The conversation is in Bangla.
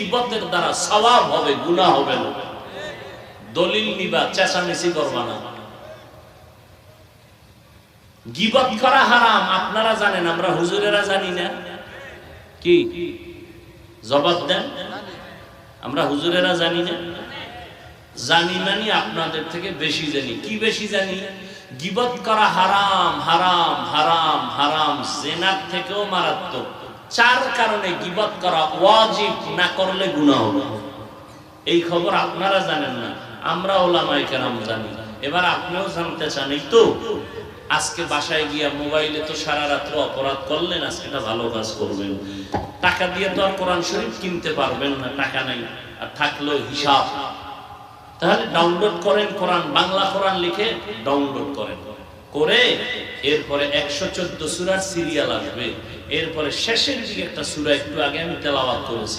গীবতের দ্বারা সওয়াব হবে, গুনাহ হবে না। দলিল নিবা, চেঁচামেচি করবা না। গীবত করা হারাম আপনারা জানেন, আমরা হুজুরেরা জানি না? কি জবাব দেন? আমরা হুজুরেরা জানি না? জানি মানে আপনাদের থেকে বেশি জানি। কি বেশি জানি? গীবত করা হারাম, হারাম, হারাম, হারাম, জিনার থেকেও মারাত্মক। 4 কারণে গীবত করা ওয়াজিব, না করলে গুনাহ হবে। এই খবর আপনারা জানেন না, আমরা উলামায়ে কেরাম জানি। এবার আপনিও জানতে চান, এই তো আজকে বাসায় গিয়া মোবাইলে তো সারা রাত্র অপরাধ করলেন, আজকে একটা ভালো কাজ করবেন। টাকা দিয়ে তো আর কোরআন শরীফ কিনতে পারবেন না, টাকা নাই, আর থাকলেও হিসাব। তাহলে ডাউনলোড করেন কোরআন, বাংলা কোরআন লিখে ডাউনলোড করেন, করে এরপরে 114 সূরার সিরিয়াল আসবে, এরপরে শেষের দিকে একটা সূরা একটু আগে আমি তেলাওয়াত করেছি,